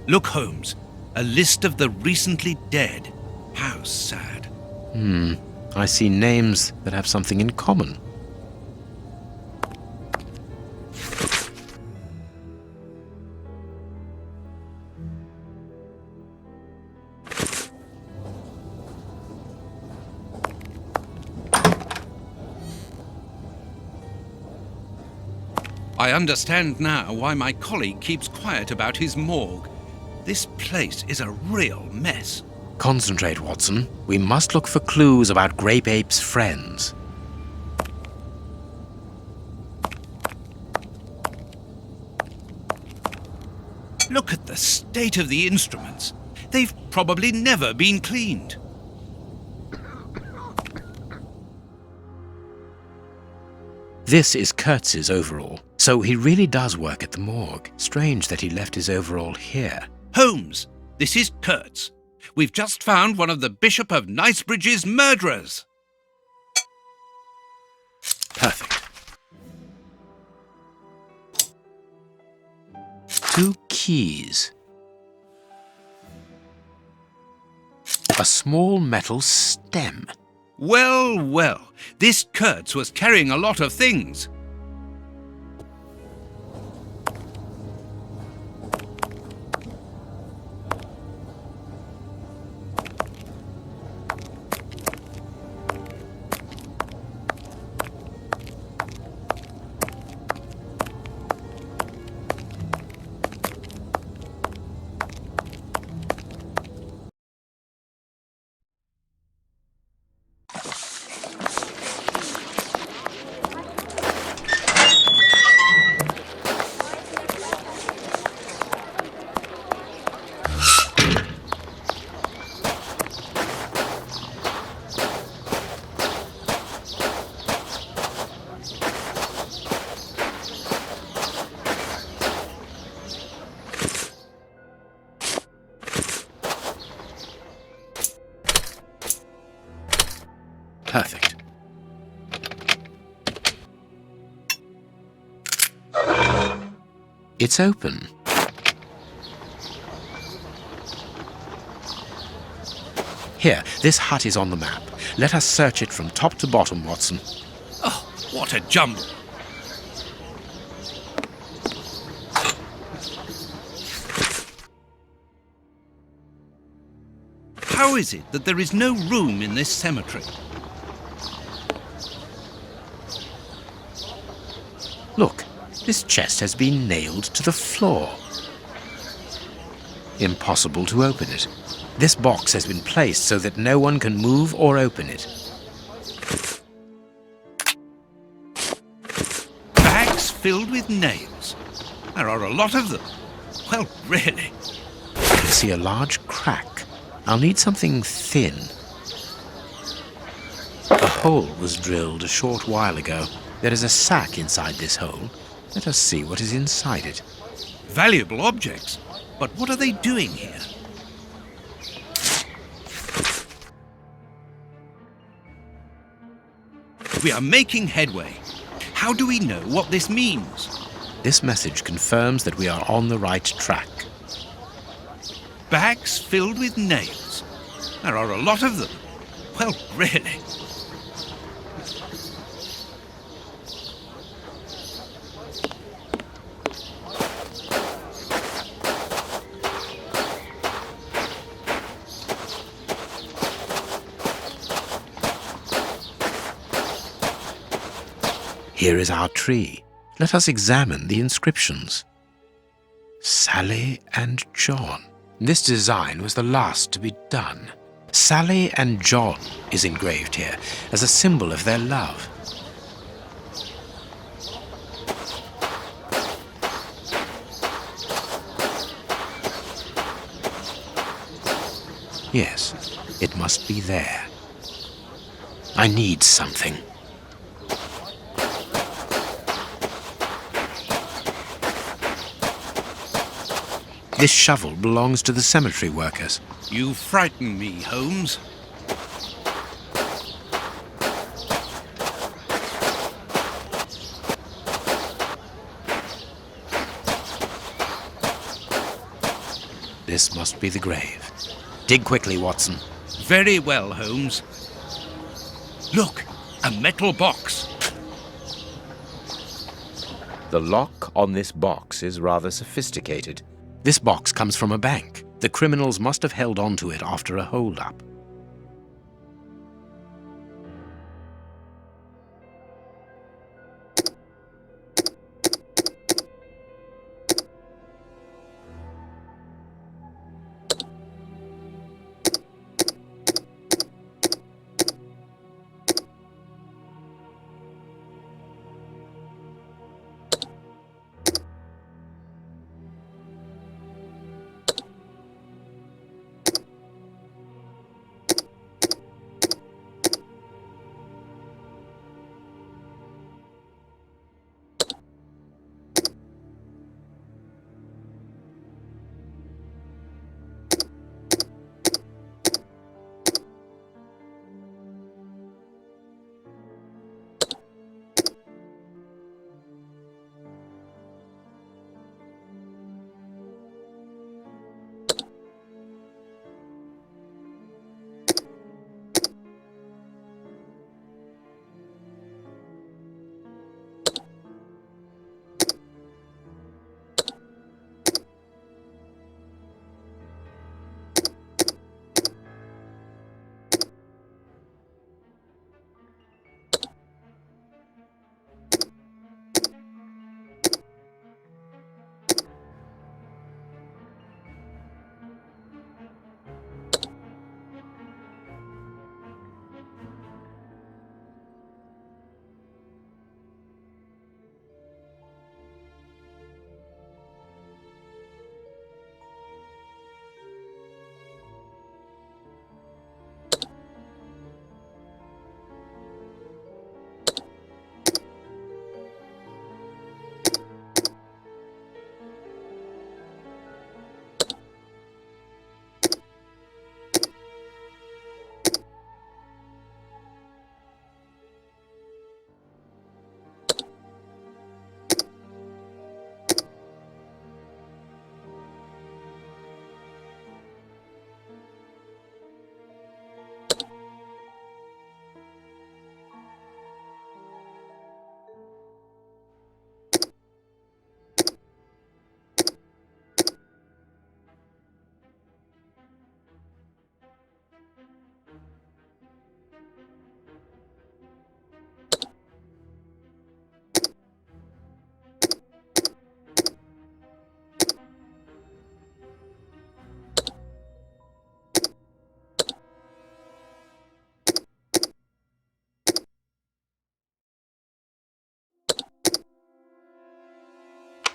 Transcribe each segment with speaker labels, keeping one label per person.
Speaker 1: Look, Holmes, a list of the recently dead. How sad.
Speaker 2: I see names that have something in common.
Speaker 1: I understand now why my colleague keeps quiet about his morgue. This place is a real mess.
Speaker 2: Concentrate, Watson. We must look for clues about Grape Ape's friends.
Speaker 1: Look at the state of the instruments. They've probably never been cleaned.
Speaker 2: This is Kurtz's overall, so he really does work at the morgue. Strange that he left his overall here.
Speaker 1: Holmes, this is Kurtz. We've just found one of the Bishop of Knightsbridge's murderers.
Speaker 2: Perfect. 2 keys. A small metal stem.
Speaker 1: Well, well, this Kurtz was carrying a lot of things.
Speaker 2: Perfect. It's open. Here, this hut is on the map. Let us search it from top to bottom, Watson.
Speaker 1: Oh, what a jumble. How is it that there is no room in this cemetery?
Speaker 2: Look, this chest has been nailed to the floor. Impossible to open it. This box has been placed so that no one can move or open it.
Speaker 1: Bags filled with nails. There are a lot of them. Well, really.
Speaker 2: I see a large crack. I'll need something thin. A hole was drilled a short while ago. There is a sack inside this hole. Let us see what is inside it.
Speaker 1: Valuable objects. But what are they doing here? We are making headway. How do we know what this means?
Speaker 2: This message confirms that we are on the right track.
Speaker 1: Bags filled with nails. There are a lot of them. Well, really.
Speaker 2: Here is our tree. Let us examine the inscriptions. Sally and John. This design was the last to be done. Sally and John is engraved here as a symbol of their love. Yes, it must be there. I need something. This shovel belongs to the cemetery workers.
Speaker 1: You frighten me, Holmes.
Speaker 2: This must be the grave. Dig quickly, Watson.
Speaker 1: Very well, Holmes. Look, a metal box.
Speaker 3: The lock on this box is rather sophisticated.
Speaker 2: This box comes from a bank. The criminals must have held onto it after a hold-up.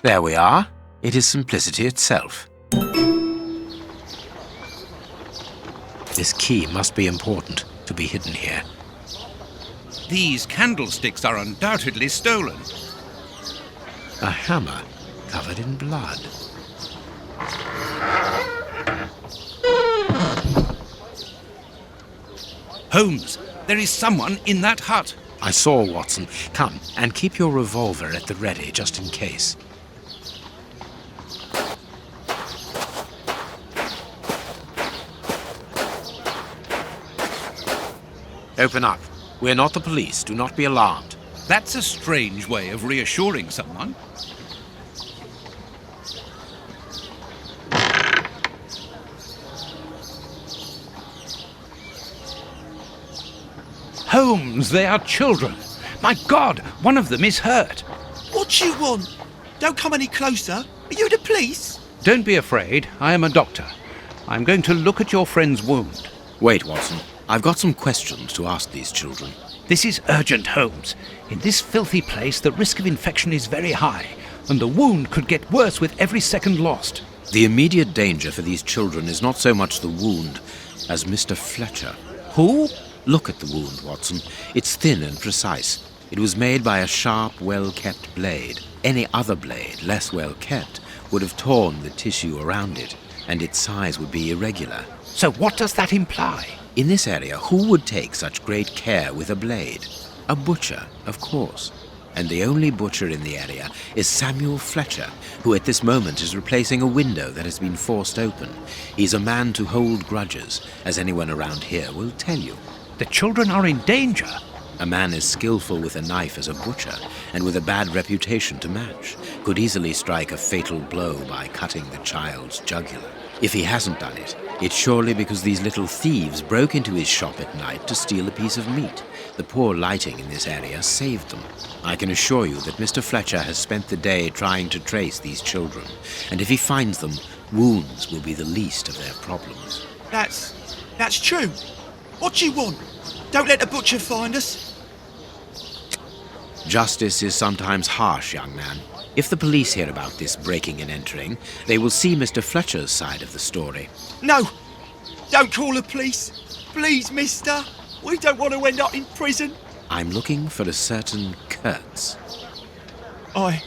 Speaker 2: There we are. It is simplicity itself. This key must be important to be hidden here.
Speaker 1: These candlesticks are undoubtedly stolen.
Speaker 2: A hammer covered in blood.
Speaker 1: Holmes, there is someone in that hut.
Speaker 2: I saw, Watson. Come, and keep your revolver at the ready, just in case. Open up. We're not the police. Do not be alarmed.
Speaker 1: That's a strange way of reassuring someone. Holmes, they are children. My God, one of them is hurt.
Speaker 4: What do you want? Don't come any closer. Are you the police?
Speaker 1: Don't be afraid. I am a doctor. I'm going to look at your friend's wound.
Speaker 2: Wait, Watson. I've got some questions to ask these children.
Speaker 1: This is urgent, Holmes. In this filthy place, the risk of infection is very high, and the wound could get worse with every second lost.
Speaker 2: The immediate danger for these children is not so much the wound as Mr. Fletcher.
Speaker 1: Who?
Speaker 2: Look at the wound, Watson. It's thin and precise. It was made by a sharp, well-kept blade. Any other blade, less well-kept, would have torn the tissue around it, and its size would be irregular.
Speaker 1: So what does that imply?
Speaker 2: In this area, who would take such great care with a blade? A butcher, of course. And the only butcher in the area is Samuel Fletcher, who at this moment is replacing a window that has been forced open. He's a man to hold grudges, as anyone around here will tell you.
Speaker 1: The children are in danger.
Speaker 2: A man as skillful with a knife as a butcher, and with a bad reputation to match, could easily strike a fatal blow by cutting the child's jugular. If he hasn't done it, it's surely because these little thieves broke into his shop at night to steal a piece of meat. The poor lighting in this area saved them. I can assure you that Mr. Fletcher has spent the day trying to trace these children, and if he finds them, wounds will be the least of their problems.
Speaker 4: That's true. What do you want? Don't let the butcher find us.
Speaker 2: Justice is sometimes harsh, young man. If the police hear about this breaking and entering, they will see Mr. Fletcher's side of the story.
Speaker 4: No! Don't call the police. Please, mister. We don't want to end up in prison.
Speaker 2: I'm looking for a certain Kurtz.
Speaker 4: I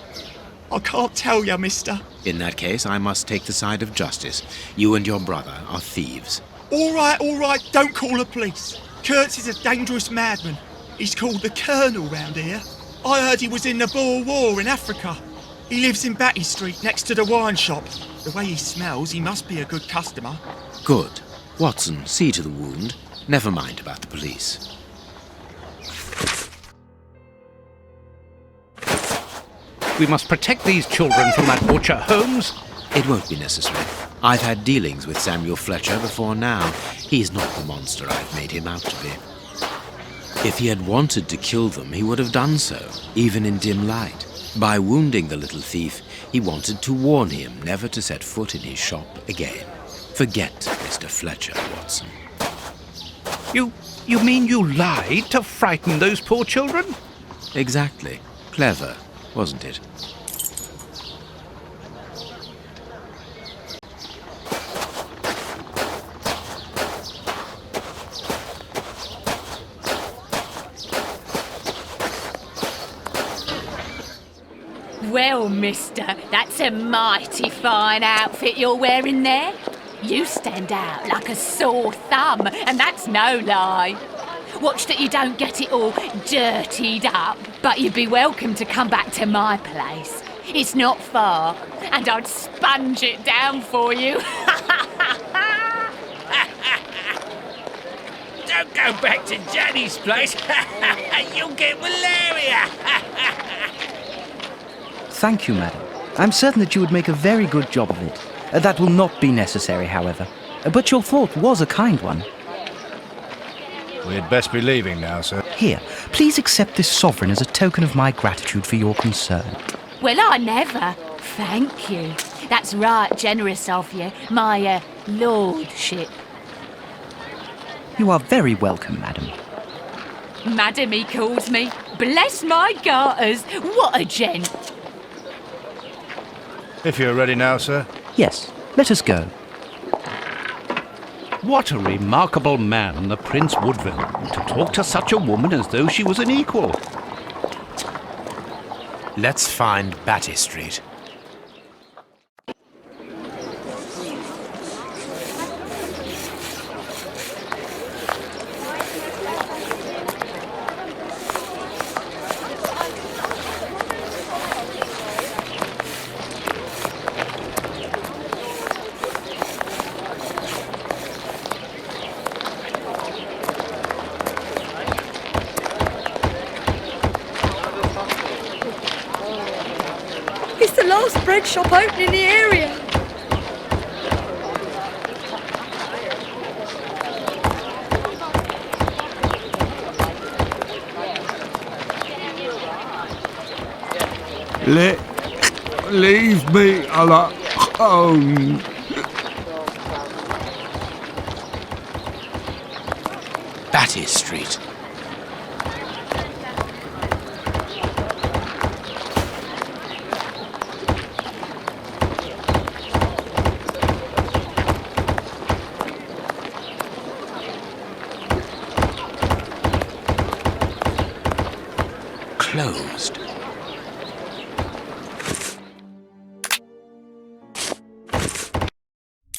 Speaker 4: can't tell you, mister.
Speaker 2: In that case, I must take the side of justice. You and your brother are thieves.
Speaker 4: All right, don't call the police. Kurtz is a dangerous madman. He's called the Colonel round here. I heard he was in the Boer War in Africa. He lives in Batty Street next to the wine shop. The way he smells, he must be a good customer.
Speaker 2: Good. Watson, see to the wound. Never mind about the police.
Speaker 1: We must protect these children from that butcher, Holmes.
Speaker 2: It won't be necessary. I've had dealings with Samuel Fletcher before now. He's not the monster I've made him out to be. If he had wanted to kill them, he would have done so, even in dim light. By wounding the little thief, he wanted to warn him never to set foot in his shop again. Forget Mr. Fletcher, Watson.
Speaker 1: You mean you lied to frighten those poor children?
Speaker 2: Exactly. Clever, wasn't it?
Speaker 5: Well, mister, that's a mighty fine outfit you're wearing there. You stand out like a sore thumb, and that's no lie. Watch that you don't get it all dirtied up, but you'd be welcome to come back to my place. It's not far, and I'd sponge it down for you.
Speaker 6: Don't go back to Jenny's place. You'll get malaria.
Speaker 7: Thank you, madam. I'm certain that you would make a very good job of it. That will not be necessary, however. But your thought was a kind one.
Speaker 8: We'd best be leaving now, sir.
Speaker 7: Here, please accept this sovereign as a token of my gratitude for your concern.
Speaker 5: Well, I never. Thank you. That's right generous of you, my lordship.
Speaker 7: You are very welcome, madam.
Speaker 5: Madam, he calls me. Bless my garters. What a gent.
Speaker 8: If you're ready now, sir.
Speaker 7: Yes, let us go.
Speaker 1: What a remarkable man, the Prince Woodville, to talk to such a woman as though she was an equal.
Speaker 2: Let's find Batty Street.
Speaker 9: It's the last bread shop open in the area.
Speaker 10: Leave me alone.
Speaker 2: Batty Street. Closed.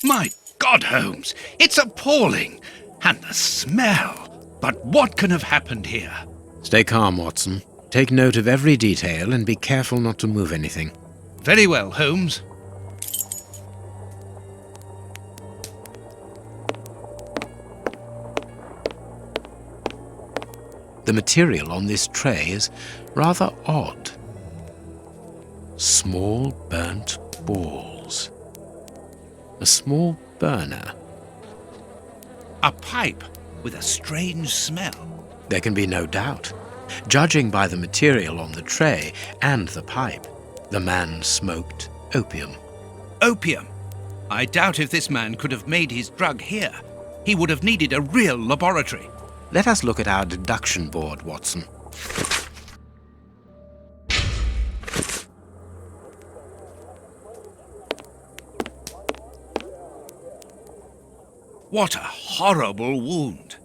Speaker 1: My God, Holmes, it's appalling. And the smell. But what can have happened here?
Speaker 2: Stay calm, Watson. Take note of every detail and be careful not to move anything.
Speaker 1: Very well, Holmes.
Speaker 2: The material on this tray is rather odd. Small burnt balls. A small burner.
Speaker 1: A pipe with a strange smell.
Speaker 2: There can be no doubt. Judging by the material on the tray and the pipe, the man smoked opium.
Speaker 1: Opium? I doubt if this man could have made his drug here. He would have needed a real laboratory.
Speaker 2: Let us look at our deduction board, Watson.
Speaker 1: What a horrible wound.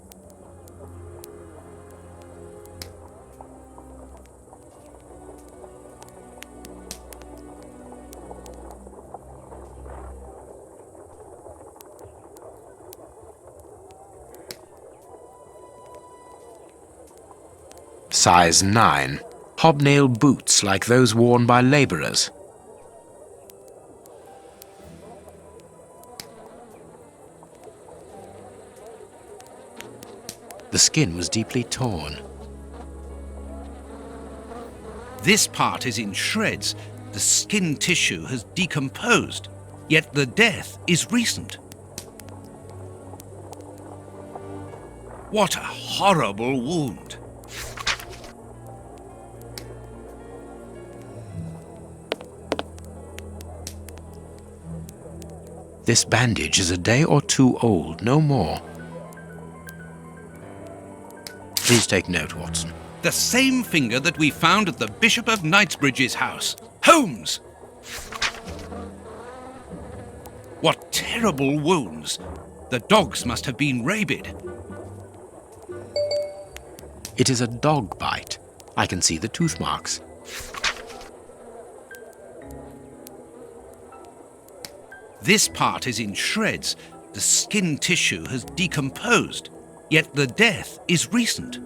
Speaker 2: Size 9. Hobnail boots like those worn by labourers. The skin was deeply torn.
Speaker 1: This part is in shreds. The skin tissue has decomposed, yet the death is recent. What a horrible wound.
Speaker 2: This bandage is a day or two old, no more. Please take note, Watson.
Speaker 1: The same finger that we found at the Bishop of Knightsbridge's house. Holmes! What terrible wounds. The dogs must have been rabid.
Speaker 2: It is a dog bite. I can see the tooth marks.
Speaker 1: This part is in shreds. The skin tissue has decomposed, yet the death is recent.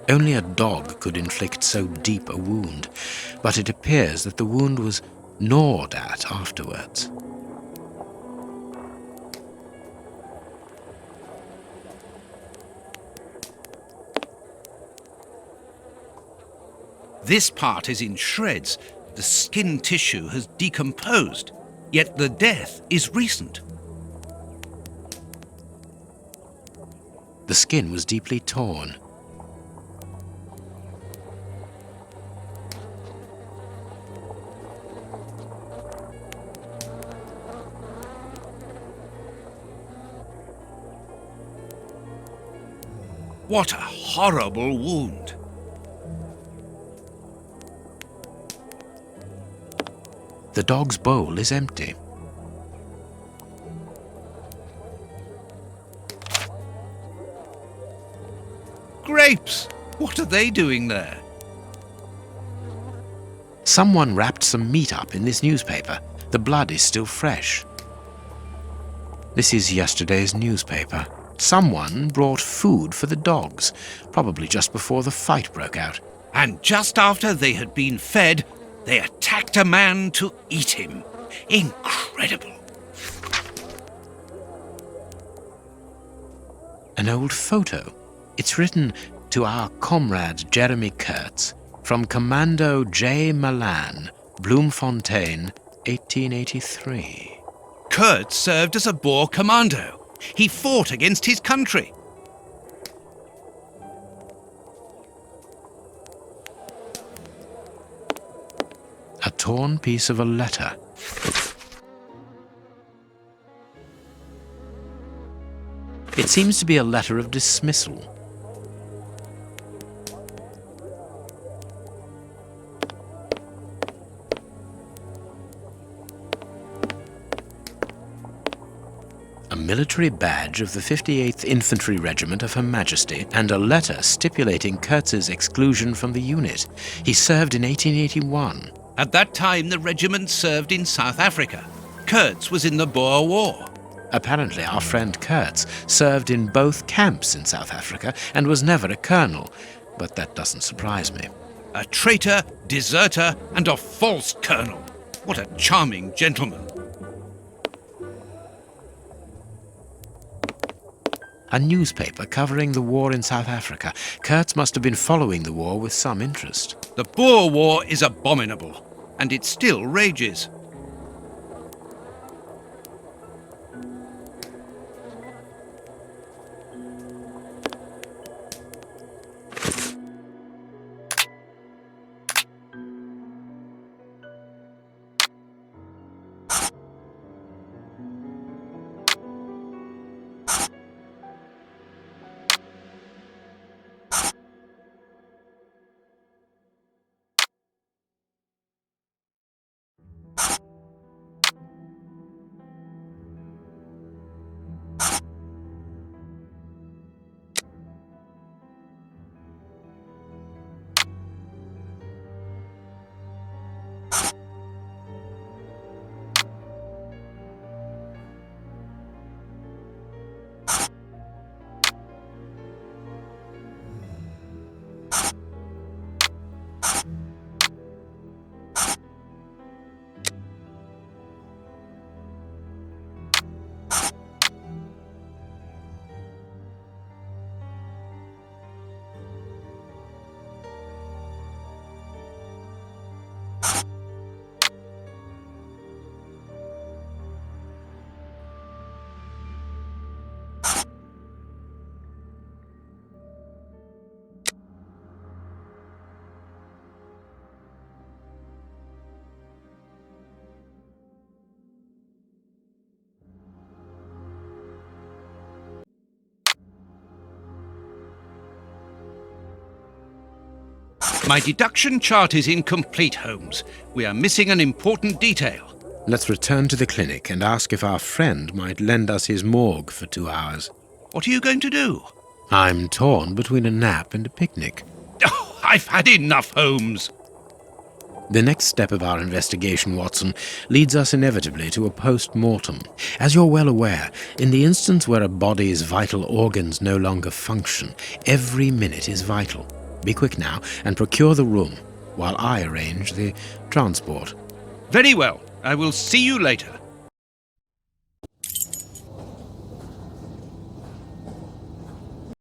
Speaker 2: Only a dog could inflict so deep a wound, but it appears that the wound was gnawed at afterwards.
Speaker 1: This part is in shreds. The skin tissue has decomposed, yet the death is recent.
Speaker 2: The skin was deeply torn.
Speaker 1: What a horrible wound.
Speaker 2: The dog's bowl is empty.
Speaker 1: Grapes! What are they doing there?
Speaker 2: Someone wrapped some meat up in this newspaper. The blood is still fresh. This is yesterday's newspaper. Someone brought food for the dogs, probably just before the fight broke out.
Speaker 1: And just after they had been fed, they attacked a man to eat him. Incredible.
Speaker 2: An old photo. It's written to our comrade Jeremy Kurtz from Commando J. Malan, Bloemfontein, 1883.
Speaker 1: Kurtz served as a Boer commando. He fought against his country.
Speaker 2: A torn piece of a letter. It seems to be a letter of dismissal. A military badge of the 58th Infantry Regiment of Her Majesty and a letter stipulating Kurtz's exclusion from the unit. He served in 1881.
Speaker 1: At that time, the regiment served in South Africa. Kurtz was in the Boer War.
Speaker 2: Apparently our friend Kurtz served in both camps in South Africa and was never a colonel, but that doesn't surprise me.
Speaker 1: A traitor, deserter, and a false colonel. What a charming gentleman.
Speaker 2: A newspaper covering the war in South Africa. Kurtz must have been following the war with some interest.
Speaker 1: The Boer War is abominable, and it still rages. My deduction chart is incomplete, Holmes. We are missing an important detail.
Speaker 2: Let's return to the clinic and ask if our friend might lend us his morgue for 2 hours.
Speaker 1: What are you going to do?
Speaker 2: I'm torn between a nap and a picnic.
Speaker 1: Oh, I've had enough, Holmes.
Speaker 2: The next step of our investigation, Watson, leads us inevitably to a post-mortem. As you're well aware, in the instance where a body's vital organs no longer function, every minute is vital. Be quick now and procure the room while I arrange the transport.
Speaker 1: Very well. I will see you later.